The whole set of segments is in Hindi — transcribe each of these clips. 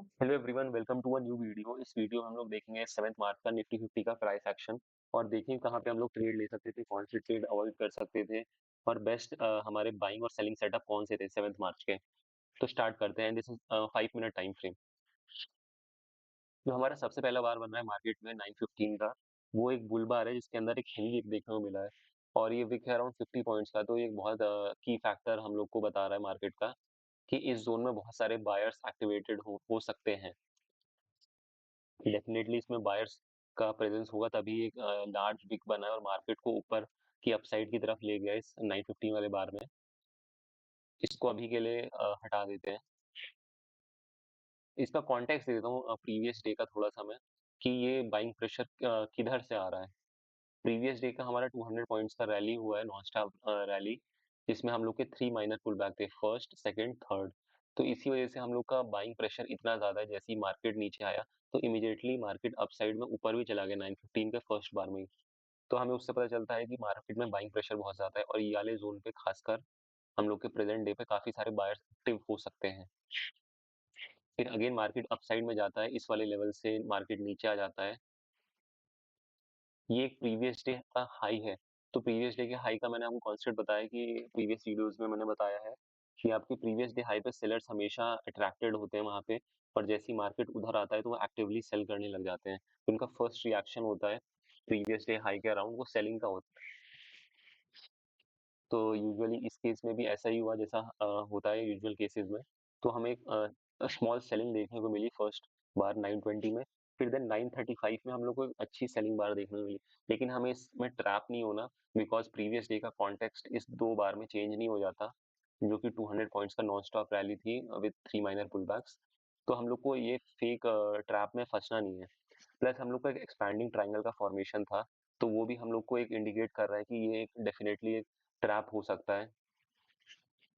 Hello everyone, welcome to a new video. इस वीडियो में हम लोग देखेंगे 7 मार्च का निफ्टी 50 का प्राइस एक्शन और देखेंगे कहाँ पे हम लोग ट्रेड ले सकते थे, कौन से ट्रेड अवॉइड कर सकते थे और बेस्ट हमारे बाइंग और सेलिंग सेटअप कौन से थे 7 मार्च के। तो स्टार्ट करते हैं। This is 5 minute time frame. जो हमारा सबसे पहला बार बन रहा है मार्केट में 9:15 का, वो एक बुल बार है जिसके अंदर एक हेवी विक देखने को मिला है और ये विक है अराउंड 50 पॉइंट्स का। तो ये एक बहुत की फैक्टर हम लोग को बता रहा है मार्केट का कि इस जोन में बहुत सारे बायर्स एक्टिवेटेड हो सकते हैं। डेफिनेटली इसमें बायर्स का प्रेजेंस होगा तभी एक लार्ज विक बना है और मार्केट को ऊपर की अपसाइड की तरफ ले गया इस 9:15 वाले बार में। इसको अभी के लिए हटा देते हैं। इसका कॉन्टेक्स्ट दे देता हूँ प्रीवियस डे का थोड़ा सा मैं, कि ये बाइंग प्रेशर किधर से आ रहा है। प्रीवियस डे का हमारा 200 पॉइंट्स का रैली हुआ है, नॉन स्टॉप रैली, जिसमें हम लोग के 3 माइनर पुल बैक थे, फर्स्ट सेकंड थर्ड। तो इसी वजह से हम लोग का बाइंग प्रेशर इतना ज्यादा है। जैसे ही मार्केट नीचे आया तो इमीडिएटली मार्केट अपसाइड में ऊपर भी चला गया 9:15 के फर्स्ट बार में ही। तो हमें उससे पता चलता है कि मार्केट में बाइंग प्रेशर बहुत ज्यादा है और ये वाले जोन पे खासकर हम लोग के प्रेजेंट डे पे काफी सारे बायर्स एक्टिव हो सकते हैं। फिर अगेन मार्केट अपसाइड में जाता है, इस वाले लेवल से मार्केट नीचे आ जाता है। ये एक प्रीवियस डे का हाई है। तो प्रीवियस डे के हाई का मैंने आपको कॉन्सेप्ट बताया कि प्रीवियस वीडियोस में मैंने बताया है कि आपके प्रीवियस डे हाई पे सेलर्स हमेशा अट्रैक्टेड होते हैं वहां पे, और जैसे ही मार्केट उधर आता है तो वो एक्टिवली सेल करने लग जाते हैं। तो उनका फर्स्ट रिएक्शन होता है प्रीवियस डे हाई के अराउंड, वो सेलिंग का होता है। तो यूजुअली इस केस में भी ऐसा ही हुआ जैसा होता है यूजुअल केसेस में। तो हमें एक स्मॉल सेलिंग देखने को मिली फर्स्ट बार 9:20 में। फिर देन 9:35 में हम लोग को एक अच्छी सेलिंग बार देखने को मिली। लेकिन हमें इसमें ट्रैप नहीं होना, बिकॉज प्रीवियस डे का कॉन्टेक्स्ट इस दो बार में चेंज नहीं हो जाता, जो कि 200 पॉइंट्स का नॉन स्टॉप रैली थी विद 3 माइनर पुलबैक्स। तो हम लोग को ये फेक ट्रैप में फंसना नहीं है। प्लस हम लोग का एक एक्सपैंडिंग ट्रायंगल का फॉर्मेशन था, तो वो भी हम लोग को एक इंडिकेट कर रहा है कि ये एक डेफिनेटली एक ट्रैप हो सकता है।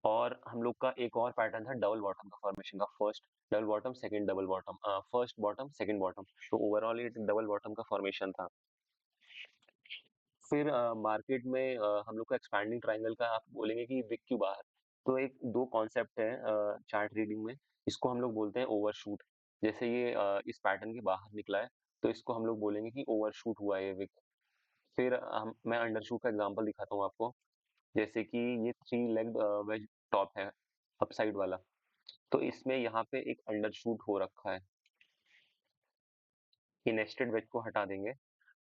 और हम लोग का एक और पैटर्न था डबल बॉटम का फॉर्मेशन का, first double bottom second double bottom, first bottom second bottom. तो ओवरऑल ये डबल बॉटम का फॉर्मेशन था। फिर मार्केट में हम लोग का एक्सपैंडिंग ट्रायंगल का आप बोलेंगे कि विक क्यों बाहर। तो एक दो कॉन्सेप्ट है चार्ट रीडिंग में। इसको हम लोग बोलते हैं ओवरशूट। जैसे ये इस पैटर्न के बाहर निकला है तो इसको हम लोग बोलेंगे कि ओवरशूट हुआ है ये विक। फिर हम मैं अंडरशूट का एग्जांपल दिखाता हूँ आपको। जैसे कि ये 3 लेग्ड वेज टॉप है अपसाइड वाला, तो इसमें यहाँ पे एक अंडरशूट हो रखा है। ये नेस्टेड वेज को हटा देंगे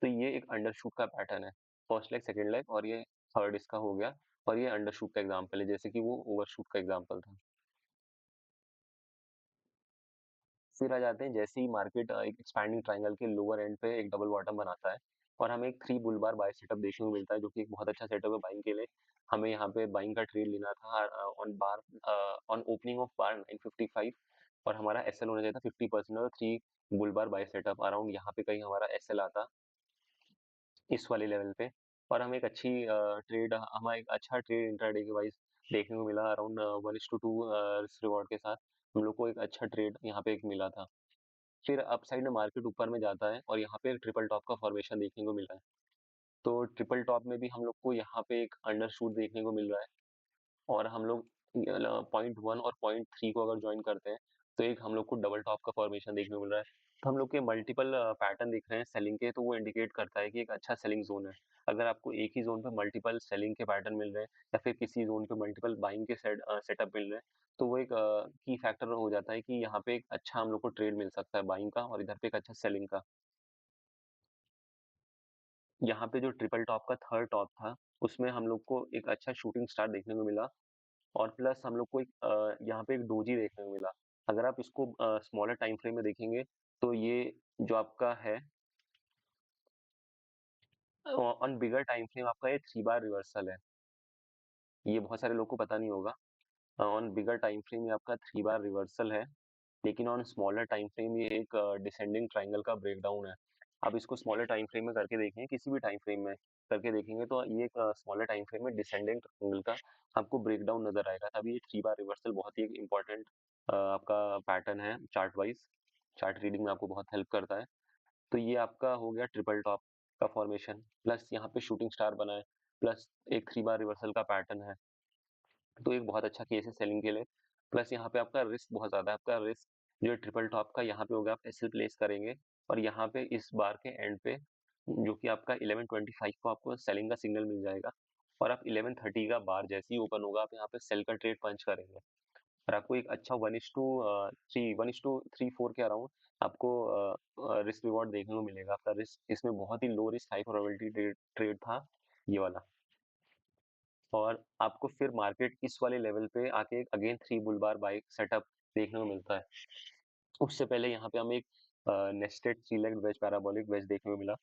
तो ये एक अंडरशूट का पैटर्न है। फर्स्ट लेग सेकंड लेग और ये थर्ड इसका हो गया, और ये अंडरशूट का एग्जांपल है, जैसे कि वो ओवरशूट का एग्जांपल था। फिर आ जाते हैं, जैसे ही मार्केट एक एक्सपैंडिंग ट्रायंगल के लोअर एंड पे एक डबल बॉटम बनाता है और हमें एक 3 बुल बार बाय सेटअप देखने को मिलता है, जो कि एक बहुत अच्छा सेटअप है बाइंग के लिए। हमें यहाँ पे बाइंग का ट्रेड लेना था on bar, on opening of बार 9:55, और हमारा एसएल होना चाहिए था 50% और 3 बुल बार बाय सेटअप अराउंड यहाँ पे कहीं हमारा एसएल आता इस वाले लेवल पे। और हमें एक अच्छी ट्रेड हमें एक अच्छा ट्रेड इंट्राडे के वाइज देखने को मिला अराउंड 1:2 रिस्क रिवॉर्ड के साथ। हम लोग को एक अच्छा ट्रेड यहाँ पे एक मिला था। फिर अपसाइड में मार्केट ऊपर में जाता है और यहाँ पे एक ट्रिपल टॉप का फॉर्मेशन देखने को मिल रहा है। तो ट्रिपल टॉप में भी हम लोग को यहाँ पे एक अंडरशूट देखने को मिल रहा है, और हम लोग 0.1 और 0.3 को अगर ज्वाइन करते हैं तो एक हम लोग को डबल टॉप का फॉर्मेशन देखने को मिल रहा है। तो हम लोग के मल्टीपल पैटर्न दिख रहे हैं सेलिंग के, तो वो इंडिकेट करता है कि एक अच्छा सेलिंग जोन है। अगर आपको एक ही जोन पे मल्टीपल सेलिंग के पैटर्न मिल रहे हैं या फिर किसी जोन पे मल्टीपल बाइंग के सेटअप मिल रहे हैं, तो वो एक की फैक्टर हो जाता है कि यहाँ पे एक अच्छा हम लोग को ट्रेड मिल सकता है बाइंग का और इधर पे एक अच्छा सेलिंग का। यहाँ पे जो ट्रिपल टॉप का थर्ड टॉप था उसमें हम लोग को एक अच्छा शूटिंग स्टार देखने को मिला, और प्लस हम लोग को एक यहाँ पे एक डोजी देखने को मिला। अगर आप इसको स्मॉलर टाइम फ्रेम में देखेंगे तो ये जो आपका है ऑन बिगर टाइम फ्रेम, आपका ये 3 बार रिवर्सल है। ये बहुत सारे लोग को पता नहीं होगा। ऑन बिगर टाइम फ्रेम ये आपका 3 बार रिवर्सल है, लेकिन ऑन स्मॉलर टाइम फ्रेम ये एक डिसेंडिंग ट्रायंगल का ब्रेकडाउन है। आप इसको स्मॉलर टाइम फ्रेम में करके देखें, किसी भी टाइम फ्रेम में करके देखेंगे तो ये एक स्मॉलर टाइम फ्रेम में डिसेंडिंग ट्रायंगल का आपको ब्रेकडाउन नजर आएगा। तभी ये 3 बार रिवर्सल बहुत ही एक इंपॉर्टेंट आपका पैटर्न है चार्ट वाइज। चार्ट रीडिंग में आपको बहुत हेल्प करता है। तो ये आपका हो गया ट्रिपल टॉप का फॉर्मेशन, प्लस यहाँ पे शूटिंग स्टार बना है, प्लस एक 3 बार रिवर्सल का पैटर्न है। तो एक बहुत अच्छा केस है सेलिंग के लिए। प्लस यहाँ पे आपका रिस्क बहुत ज्यादा है, आपका रिस्क जो ट्रिपल टॉप का यहाँ पे हो गया, आप एसएल प्लेस करेंगे और यहाँ पे इस बार के एंड पे जो कि आपका 11:25 को आपको सेलिंग का सिग्नल मिल जाएगा और आप 11:30 का बार जैसे ही ओपन होगा आप यहाँ पे सेल का ट्रेड पंच करेंगे और आपको एक अच्छा 1:3 के अराउंड आपको रिस्क रिवॉर्ड देखने को मिलेगा। आपका रिस्क इसमें बहुत ही low risk high probability trade trade था ये वाला। और आपको फिर मार्केट इस वाले लेवल पे आके अगेन 3 बुल बार बाय सेटअप देखने को मिलता है। उससे पहले यहाँ पे हमें एक nested 3 leg wedge parabolic wedge देखने को मिला।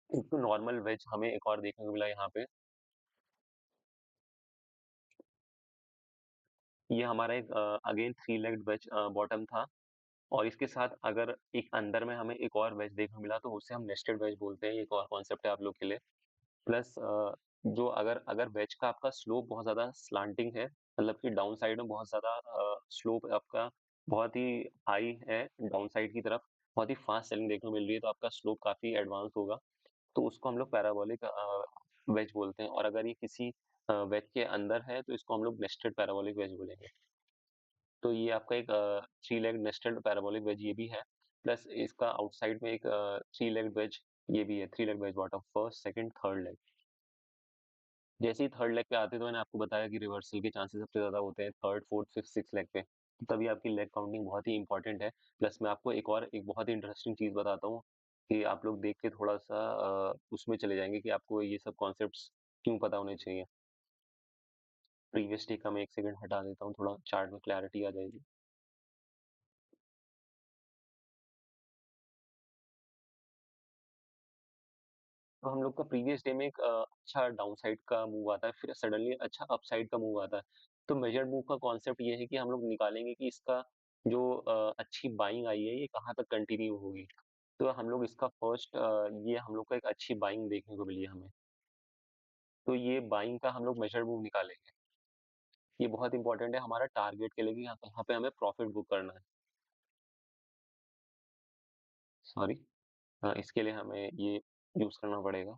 एक तो नॉर्मल वेज हमें एक और देखने को मिला यहाँ पे। ये हमारा एक अगेन 3 लेग्ड वेज बॉटम था और इसके साथ अगर एक अंदर में हमें एक और वेज देखने को मिला तो उसे हम नेस्टेड वेज बोलते हैं। ये एक और कॉन्सेप्ट है आप लोग के लिए। प्लस जो अगर अगर वेज का आपका स्लोप बहुत ज़्यादा स्लांटिंग है, मतलब कि डाउन साइड में बहुत ज़्यादा स्लोप आपका बहुत ही हाई है डाउन साइड की तरफ, बहुत ही फास्ट सेलिंग देखने को मिल रही है, तो आपका स्लोप काफ़ी एडवांस होगा, तो उसको हम लोग पैराबोलिक वेज बोलते हैं। और अगर ये किसी वेज के अंदर है तो इसको हम लोग नेस्टेड पैराबोलिक वेज बोलेंगे। तो ये आपका एक 3 लेग नेस्टेड पैराबोलिक वेज ये भी है। प्लस इसका आउटसाइड में एक 3 लेग वेज ये भी है, 3 leg wedge bottom, first, second, third leg. जैसे ही थर्ड लेग पे आते हैं तो मैंने आपको बताया कि रिवर्सल के चांसेस सबसे ज़्यादा होते हैं third, fourth, fifth, six leg पे। तभी आपकी लेग काउंटिंग बहुत ही इंपॉर्टेंट है। प्लस मैं आपको एक बहुत ही इंटरेस्टिंग चीज़ बताता हूँ कि आप लोग देख के थोड़ा-सा उसमें चले जाएँगे कि आपको ये सब कॉन्सेप्ट्स क्यों पता होने चाहिए। प्रीवियस डे का मैं 1 सेकंड हटा देता हूँ, थोड़ा चार्ट में क्लैरिटी आ जाएगी। तो हम लोग का प्रीवियस डे में एक अच्छा डाउनसाइड का मूव आता है, फिर सडनली अच्छा अपसाइड का मूव आता है। तो मेजर्ड मूव का कॉन्सेप्ट ये है कि हम लोग निकालेंगे कि इसका जो अच्छी बाइंग आई है, ये कहाँ तक कंटिन्यू होगी। तो हम लोग इसका फर्स्ट ये हम लोग को एक अच्छी बाइंग देखने को मिली हमें। तो ये बाइंग का हम लोग मेजर्ड मूव निकालेंगे। ये बहुत इंपॉर्टेंट है हमारा टारगेट के लिए कि यहाँ पे हमें प्रॉफिट बुक करना है। सॉरी, इसके लिए हमें ये यूज़ करना पड़ेगा।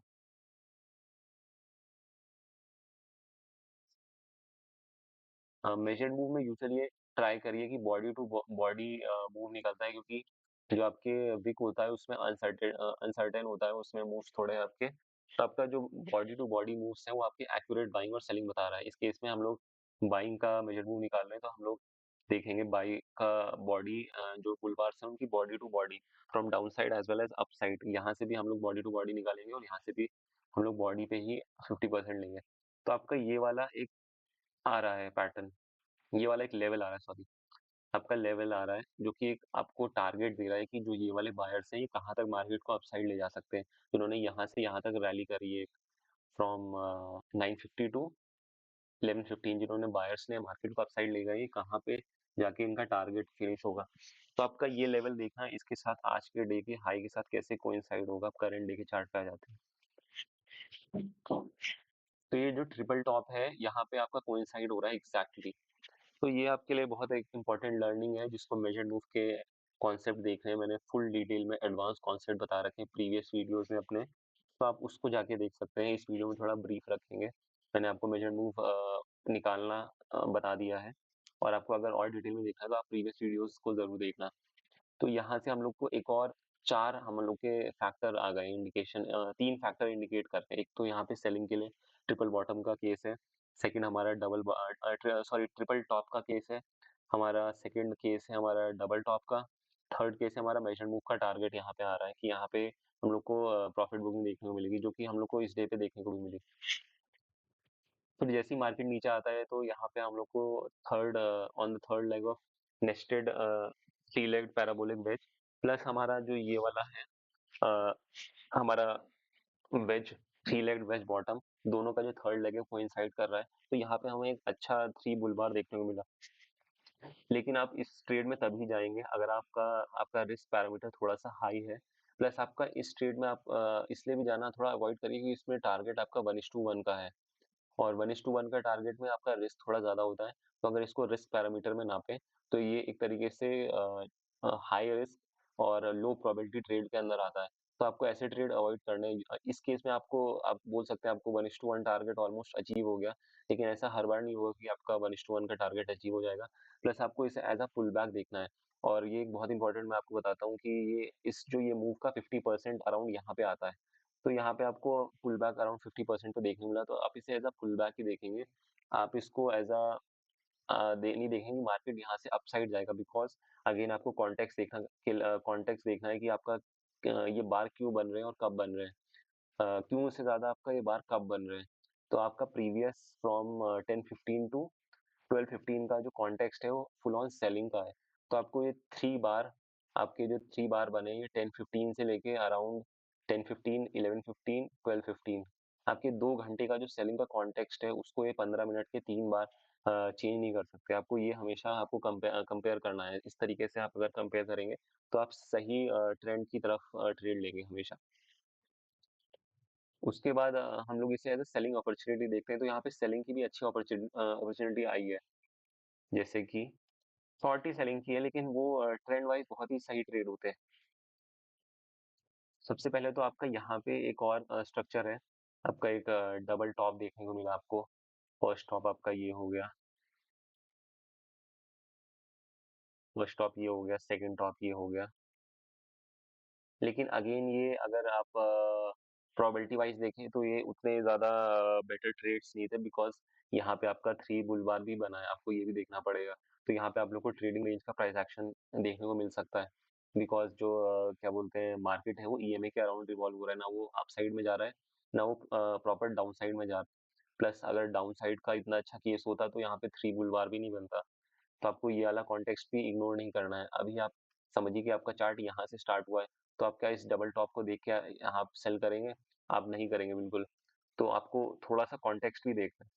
मेजर्ड मूव में यूजुअली ये ट्राई करिए कि बॉडी टू बॉडी मूव निकलता है, क्योंकि जो आपके विक होता है उसमें अनसर्टेन होता है, उसमें मूव्स थोड़े आपके, तो आपका जो बॉडी टू बॉडी मूव्स है वो आपकी एक्यूरेट बाइंग और सेलिंग बता रहा है। इस केस में हम लोग बाइंग का मेजर मूव निकाल रहे हैं, तो हम लोग देखेंगे बाई का बॉडी, जो पुल बार्स है उनकी body to body from down side as well as up side, यहाँ से भी हम लोग बॉडी टू बॉडी निकालेंगे और यहाँ से भी हम लोग बॉडी पे ही 50% लेंगे। तो आपका ये वाला एक आ रहा है पैटर्न, ये वाला एक लेवल आ रहा है, सॉरी, आपका लेवल आ रहा है जो कि एक आपको टारगेट दे रहा है कि जो ये वाले बायर्स हैं ये कहाँ तक मार्केट को अपसाइड ले जा सकते हैं। जिन्होंने यहाँ से यहाँ तक रैली करी है फ्रॉम 950 टू 1115, जिन्होंने बायर्स ने मार्केट को अपसाइड ले गए, कहाँ पे जाके इनका टारगेट फिनिश होगा। तो आपका ये लेवल देखना है, इसके साथ आज के डे के हाई के साथ कैसे कोइंसाइड होगा, आप करंट डे के चार्ट पे आ जाते हैं। तो ये जो ट्रिपल टॉप है यहाँ पे आपका कोइंसाइड हो रहा है एग्जैक्टली। तो ये आपके लिए बहुत एक इम्पोर्टेंट लर्निंग है जिसको मेजर मूव के कॉन्सेप्ट देख रहे हैं, मैंने फुल डिटेल में एडवांस कॉन्सेप्ट बता रखे हैं प्रीवियस वीडियोस में अपने, तो आप उसको जाके देख सकते हैं। इस वीडियो में थोड़ा ब्रीफ रखेंगे, मैंने आपको मेजर मूव निकालना बता दिया है, और आपको अगर और डिटेल में देखना है तो आप प्रीवियस वीडियोस को जरूर देखना। तो यहाँ से हम लोग को एक और 4 हम लोग के फैक्टर आ गए इंडिकेशन, 3 फैक्टर इंडिकेट करते हैं। एक तो यहाँ पे सेलिंग के लिए ट्रिपल बॉटम का केस है, सेकंड हमारा ट्रिपल टॉप का केस है, हमारा सेकंड केस है हमारा डबल टॉप का, थर्ड केस है हमारा मेजर मूव का टारगेट यहाँ पे आ रहा है कि यहाँ पे हम लोग को प्रॉफिट बुकिंग देखने को मिलेगी, जो कि हम लोग को इस डे पे देखने को भी मिली। फिर जैसे ही मार्केट नीचे आता है तो यहाँ पे हम लोग को third on the third leg of nested three legged parabolic wedge, plus हमारा जो ये वाला है अ, हमारा wedge, three legged wedge bottom, दोनों का जो थर्ड लेग है कोइंसाइड कर रहा है, तो यहाँ पे हमें एक अच्छा थ्री बुल बार देखने को मिला। लेकिन आप इस ट्रेड में तभी जाएंगे अगर आपका आपका रिस्क पैरामीटर थोड़ा सा हाई है, प्लस आपका इस ट्रेड में आप इसलिए भी जाना थोड़ा अवॉइड करिए कि इसमें टारगेट आपका 1:1 का है, और 1:1 का टारगेट में आपका रिस्क थोड़ा ज़्यादा होता है। तो अगर इसको रिस्क पैरामीटर में नापें तो ये एक तरीके से हाई रिस्क और लो प्रोबेबिलिटी ट्रेड के अंदर आता है। तो आपको ऐसे ट्रेड अवॉइड करने हैं। इस केस में आपको आप बोल सकते हैं आपको 1:1 टारगेट ऑलमोस्ट अचीव हो गया, लेकिन ऐसा हर बार नहीं होगा कि आपका 1:1 का टारगेट अचीव हो जाएगा। प्लस आपको इसे एज़ अ पुल बैक देखना है, और ये एक बहुत इंपॉर्टेंट मैं आपको बताता हूँ कि ये मूव का 50% अराउंड यहाँ पे आता है। तो यहाँ पे आपको पुल बैक अराउंड 50% तो देखने मिला, तो आप इसे एज़ अ पुल बैक ही देखेंगे। आप इसको एज़ अ नहीं देखेंगे मार्केट यहाँ से अपसाइड जाएगा, बिकॉज़ अगेन आपको कॉन्टेक्स्ट देखना है कि आपका ये बार क्यों बन रहे हैं और कब बन रहे हैं। क्यों से ज़्यादा आपका ये बार कब बन रहे हैं। तो आपका प्रीवियस फ्रॉम 10:15 टू 12:15 का जो कॉन्टेक्स्ट है वो फुल ऑन सेलिंग का है। तो आपको ये 3 बार, आपके जो 3 बार बने ये 10:15 से लेके अराउंड 10:15, 11:15, 12:15, आपके 2 घंटे का जो सेलिंग का कॉन्टेक्स्ट है उसको ये 15 मिनट के 3 बार चेंज नहीं कर सकते। आपको ये हमेशा आपको कंपेयर करना है। इस तरीके से आप अगर कंपेयर करेंगे तो आप सही ट्रेंड की तरफ ट्रेड लेंगे हमेशा। उसके बाद हम लोग इसे एज़ अ सेलिंग अपॉर्च्युनिटी देखते हैं, तो यहाँ पे सेलिंग की भी अच्छी अपॉर्च्युनिटी आई है। जैसे कि शॉर्ट ही सेलिंग की है, लेकिन वो ट्रेंड वाइज बहुत ही सही ट्रेड होते हैं। सबसे पहले तो आपका यहाँ पे एक और स्ट्रक्चर है, आपका एक डबल टॉप देखने को मिला आपको। फर्स्ट टॉप आपका ये हो गया, फर्स्ट टॉप ये हो गया, सेकंड टॉप ये हो गया। लेकिन अगेन ये अगर आप प्रोबेबिलिटी वाइज देखें तो ये उतने ज़्यादा बेटर ट्रेड्स नहीं थे, बिकॉज़ यहाँ पे आपका 3 बुल बार भी बना है, आपको ये भी देखना पड़ेगा। तो यहाँ पे आप लोग को ट्रेडिंग रेंज का प्राइस एक्शन देखने को मिल सकता है, बिकॉज़ जो क्या बोलते हैं मार्केट है वो ईएमए के अराउंड रिवॉल्व हो रहा है, ना वो अपसाइड में जा रहा है, ना वो प्रॉपर डाउन साइड में जा रहा है। प्लस अगर डाउन साइड का इतना अच्छा केस होता तो यहाँ पे 3 बुल बार भी नहीं बनता। तो आपको ये वाला कॉन्टेक्स्ट भी इग्नोर नहीं करना है। अभी आप समझिए कि आपका चार्ट यहाँ से स्टार्ट हुआ है, तो आप क्या इस डबल टॉप को देख के यहाँ आप सेल करेंगे? आप नहीं करेंगे बिल्कुल। तो आपको थोड़ा-सा कॉन्टेक्स्ट भी देखना है।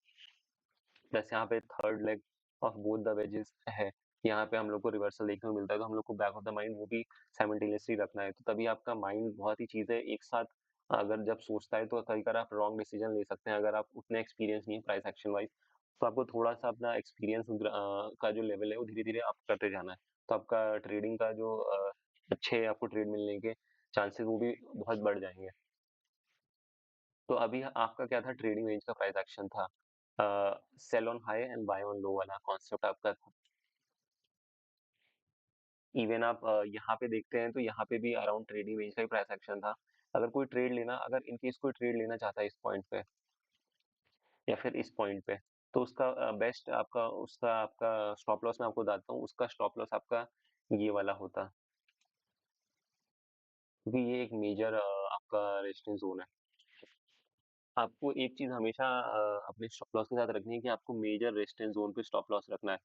प्लस यहाँ पे third leg of both the wages है। यहाँ पे हम लोग को रिवर्सल देखने को मिलता है, तो हम लोग को बैक ऑफ द माइंड वो भी साइमल्टेनियसली रखना है। तो तभी आपका माइंड बहुत ही चीज़ें एक साथ अगर जब सोचता है तो कई बार आप रॉन्ग डिसीजन ले सकते हैं, अगर आप उतने एक्सपीरियंस नहीं है प्राइस एक्शन वाइज़। तो आपको थोड़ा-सा अपना एक्सपीरियंस का जो लेवल है वो धीरे-धीरे अप करते जाना है। तो आपका ट्रेडिंग का जो अच्छे आपको ट्रेड मिलने के चांसेस वो भी बहुत बढ़ जाएँगे। तो अभी आपका क्या था, ट्रेडिंग रेंज का प्राइस एक्शन था। Sell on high and buy on low वाला कॉन्सेप्ट आपका था। इवन आप यहाँ पे देखते हैं तो यहाँ पे भी अराउंड ट्रेडिंग रेंज का ही प्राइस एक्शन था। अगर इन केस कोई ट्रेड लेना चाहता है इस पॉइंट पे या फिर इस पॉइंट पे, तो उसका बेस्ट आपका स्टॉप लॉस मैं आपको बताता हूँ। उसका स्टॉप लॉस आपका ये वाला होता, क्योंकि ये एक मेजर आपका रेजिस्टेंस जोन है। आपको एक चीज़ हमेशा अपने स्टॉप लॉस के साथ रखनी है कि आपको मेजर रेजिस्टेंस जोन पे स्टॉप लॉस रखना है।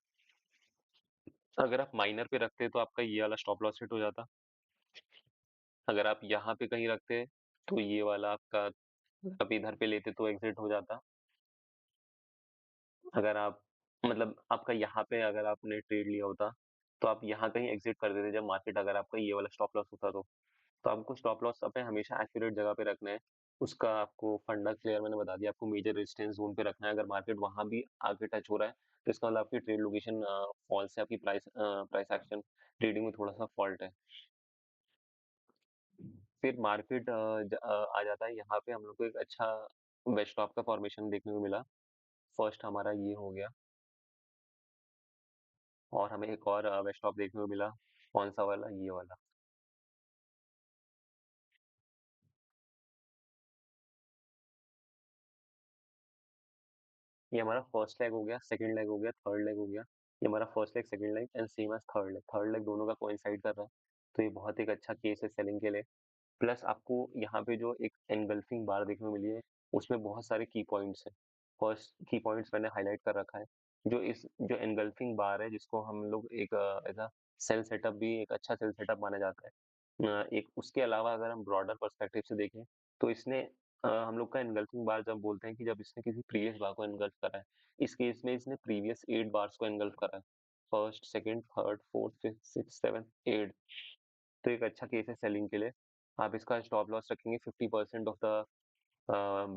अगर आप माइनर पे रखते तो आपका ये वाला स्टॉप लॉस हिट हो जाता। अगर आप यहाँ पे कहीं रखते तो ये वाला आपका, आप इधर पे लेते तो एग्जिट हो जाता। अगर आप मतलब आपका यहाँ पे अगर आपने ट्रेड लिया होता तो आप यहाँ कहीं एग्जिट कर देते जब मार्केट, अगर आपका ये वाला स्टॉप लॉस होता तो आपको स्टॉप लॉस अपने हमेशा एक्यूरेट जगह पे रखना है। उसका आपको फंडा क्लियर मैंने बता दिया, आपको मेजर रेजिस्टेंस जोन पे रखना है। अगर मार्केट वहां भी आके टच हो रहा है तो इसका मतलब आपकी ट्रेड लोकेशन फॉल्स है, आपकी प्राइस एक्शन ट्रेडिंग में थोड़ा सा फॉल्ट है। फिर मार्केट आ जाता है यहाँ पे, हम लोग को एक अच्छा वेज स्टॉप का फॉर्मेशन देखने को मिला। फर्स्ट हमारा ये हो गया, और हमें एक और वेज स्टॉप देखने को मिला। कौन सा वाला, ये वाला। ये हमारा फर्स्ट लेग हो गया, सेकंड लेग हो गया, थर्ड लेग हो गया। ये हमारा first leg, second leg and same as third leg दोनों का कोइंसाइड कर रहा है। तो ये बहुत एक अच्छा केस है सेलिंग के लिए। प्लस आपको यहाँ पे जो एक एनगल्फिंग बार देखने को मिली है, उसमें बहुत सारे की पॉइंट्स हैं। फर्स्ट की पॉइंट्स मैंने हाईलाइट कर रखा है। जो एनगल्फिंग बार है, जिसको हम लोग एक एज अ सेल सेटअप भी एक अच्छा सेल सेटअप माना जाता है। एक उसके अलावा अगर हम ब्रॉडर पर्सपेक्टिव से देखें तो इसने हम लोग का एनगल्फिंग बार जब बोलते हैं कि जब इसने किसी प्रीवियस बार को एनगल्फ करा है, इस केस में इसने प्रीवियस 8 बार्स को एनगल्फ करा है। First, second, third, fourth, fifth, six, seven, 8। तो एक अच्छा केस है सेलिंग के लिए। आप इसका स्टॉप लॉस रखेंगे 50% ऑफ द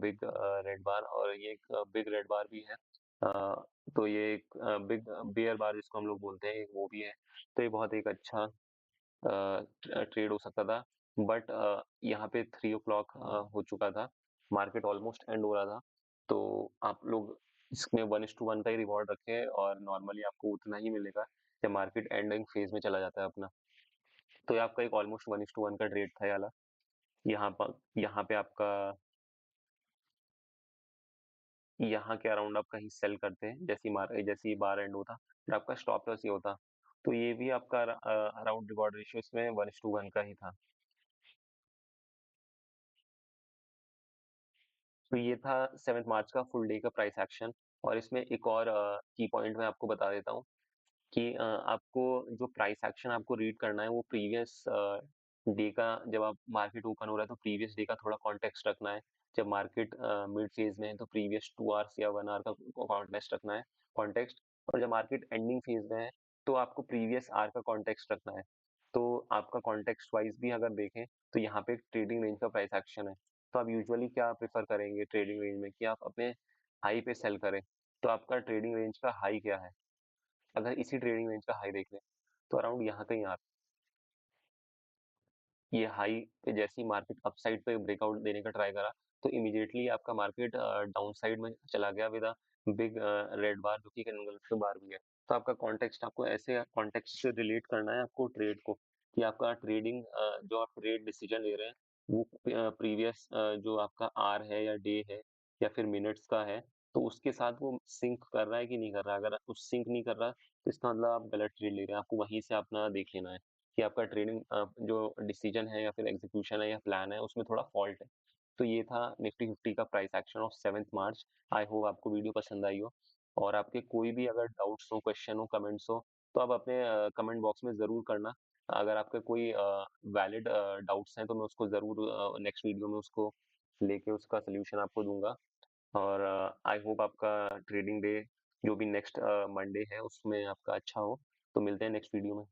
बिग रेड बार, और ये एक बिग रेड बार भी है। तो ये एक बिग बियर बार जिसको हम लोग बोलते हैं, वो भी है। तो ये बहुत एक अच्छा ट्रेड हो सकता था। बट यहाँ पे 3 o'clock हो चुका था, मार्केट ऑलमोस्ट एंड हो रहा था, तो आप लोग इसमें 1:1 का ही रिवॉर्ड रखें और नॉर्मली आपको उतना ही मिलेगा जब मार्केट एंडिंग फेज में चला जाता है अपना। तो ये आपका एक ऑलमोस्ट 1:1 का ट्रेड था ये वाला। यहाँ पे आपका यहाँ के अराउंड आप कहीं सेल करते हैं जैसे ही बार एंड होता, फिर आपका स्टॉप लॉस ये होता। तो ये भी आपका अराउंड रिवॉर्ड रेशियो इसमें 1:1 का ही था। तो ये था 7 मार्च का फुल डे का प्राइस एक्शन। और इसमें एक और की पॉइंट मैं आपको बता देता हूँ कि आपको जो प्राइस एक्शन आपको रीड करना है वो प्रीवियस डे का, जब आप मार्केट ओपन हो रहा है तो प्रीवियस डे का थोड़ा कॉन्टेक्स्ट रखना है। जब मार्केट मिड फेज में है तो प्रीवियस 2 आवर्स या 1 आवर का कॉन्टेक्स्ट रखना है, कॉन्टेक्स्ट। और जब मार्केट एंडिंग फेज में है तो आपको प्रीवियस आवर का कॉन्टेक्स्ट रखना है। तो आपका कॉन्टेक्स्ट वाइज भी अगर देखें तो यहाँ पे ट्रेडिंग रेंज का प्राइस एक्शन है। तो आप यूजुअली क्या प्रेफर करेंगे ट्रेडिंग रेंज में, कि आप अपने हाई पे सेल करें? तो आपका ट्रेडिंग रेंज का हाई क्या है? अगर इसी ट्रेडिंग रेंज का हाई देख लें तो अराउंड यहाँ कहीं आ ये हाई पे जैसे ही मार्केट अपसाइड पे ब्रेकआउट देने का ट्राई करा, तो इमीडिएटली आपका मार्केट डाउन साइड में चला गया विद अ बिग रेड बार, जो कि एक एंगल्फिंग बार भी है। तो आपका कॉन्टेक्स्ट, आपको ऐसे कॉन्टेक्स्ट से रिलेट करना है आपको ट्रेड को, कि आपका ट्रेडिंग जो आप ट्रेड डिसीजन ले रहे हैं वो प्रीवियस जो आपका आर है या डे है या फिर मिनट्स का है, तो उसके साथ वो सिंक कर रहा है कि नहीं कर रहा है। अगर उस सिंक नहीं कर रहा तो इसका मतलब आप गलत ट्रेड ले रहे हैं, आपको वहीं से अपना देख लेना है कि आपका ट्रेडिंग जो डिसीजन है या फिर एग्जीक्यूशन है या प्लान है उसमें थोड़ा फॉल्ट है। तो ये था निफ्टी 50 का price action of 7 March. I hope आपको वीडियो पसंद आई हो, और आपके कोई भी अगर डाउट्स हो, क्वेश्चन हो, कमेंट्स हो, तो आप अपने कमेंट बॉक्स में ज़रूर करना। अगर आपके कोई वैलिड डाउट्स हैं तो मैं उसको ज़रूर नेक्स्ट वीडियो में उसको लेके उसका सोल्यूशन आपको दूंगा। और आई होप आपका ट्रेडिंग डे जो भी नेक्स्ट मंडे है उसमें आपका अच्छा हो। तो मिलते हैं नेक्स्ट वीडियो में।